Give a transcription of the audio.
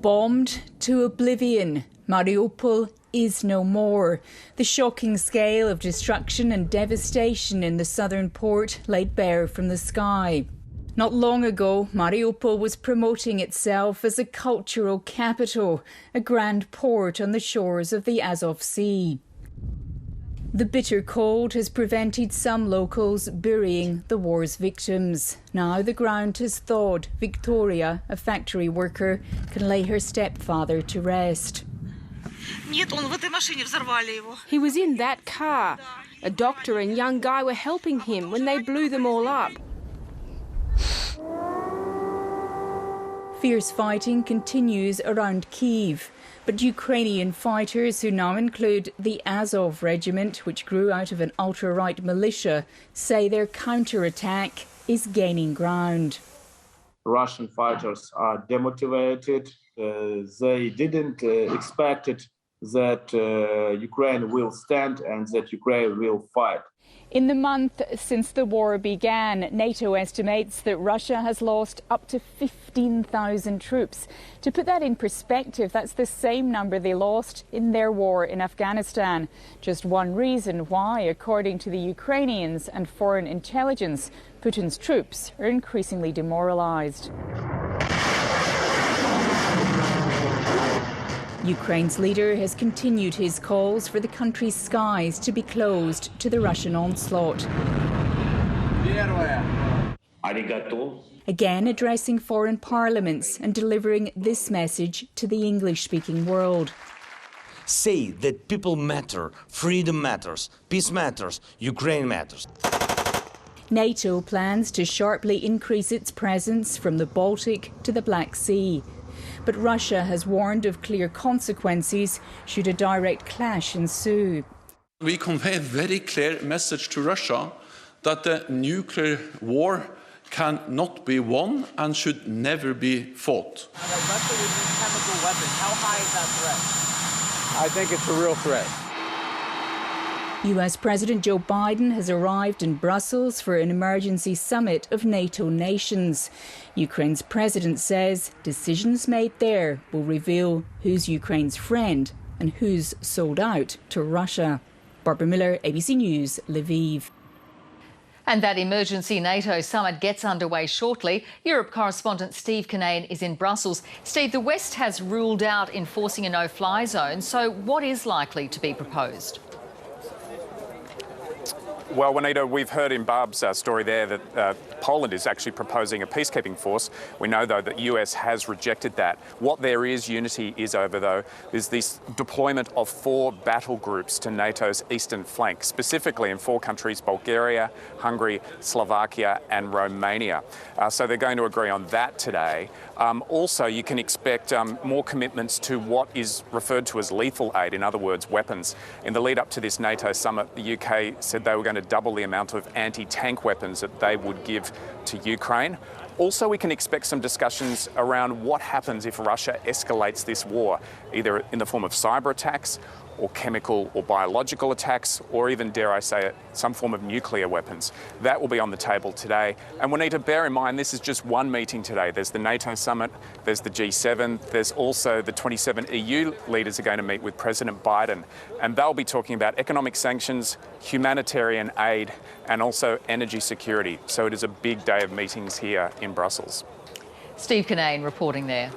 Bombed to oblivion, Mariupol is no more. The shocking scale of destruction and devastation in the southern port laid bare from the sky. Not long ago, Mariupol was promoting itself as a cultural capital, a grand port on the shores of the Azov Sea. The bitter cold has prevented some locals burying the war's victims. Now the ground has thawed. Victoria, a factory worker, can lay her stepfather to rest. He was in that car. A doctor and young guy were helping him when they blew them all up. Fierce fighting continues around Kyiv, but Ukrainian fighters, who now include the Azov regiment, which grew out of an ultra-right militia, say their counterattack is gaining ground. Russian fighters are demotivated. They didn't expect it that Ukraine will stand and that Ukraine will fight. In the month since the war began, NATO estimates that Russia has lost up to 15,000 troops. To put that in perspective, that's the same number they lost in their war in Afghanistan. Just one reason why, according to the Ukrainians and foreign intelligence, Putin's troops are increasingly demoralized. Ukraine's leader has continued his calls for the country's skies to be closed to the Russian onslaught. Again addressing foreign parliaments and delivering this message to the English-speaking world. Say that people matter, freedom matters, peace matters, Ukraine matters. NATO plans to sharply increase its presence from the Baltic to the Black Sea. But Russia has warned of clear consequences should a direct clash ensue. We convey a very clear message to Russia that the nuclear war cannot be won and should never be fought. Russia would use chemical weapons. How high is that threat? I think it's a real threat. US President Joe Biden has arrived in Brussels for an emergency summit of NATO nations. Ukraine's president says decisions made there will reveal who's Ukraine's friend and who's sold out to Russia. Barbara Miller, ABC News, Lviv. And that emergency NATO summit gets underway shortly. Europe correspondent Steve Kinane is in Brussels. Steve, the West has ruled out enforcing a no-fly zone, so what is likely to be proposed? Well, Juanita, we've heard in Barb's story there that Poland is actually proposing a peacekeeping force. We know, though, that the US has rejected that. What there is unity is over, though, is this deployment of 4 battle groups to NATO's eastern flank, specifically in 4 countries, Bulgaria, Hungary, Slovakia and Romania. So they're going to agree on that today. Also, you can expect more commitments to what is referred to as lethal aid, in other words, weapons. In the lead up to this NATO summit, the UK said they were going to double the amount of anti-tank weapons that they would give to Ukraine. Also, we can expect some discussions around what happens if Russia escalates this war, either in the form of cyber attacks or chemical or biological attacks, or even, dare I say it, some form of nuclear weapons. That will be on the table today. And we need to bear in mind this is just one meeting today. There's the NATO summit, there's the G7, there's also the 27 EU leaders are going to meet with President Biden. And they'll be talking about economic sanctions, humanitarian aid, and also energy security. So it is a big day of meetings here in Brussels. Steve Kinane reporting there.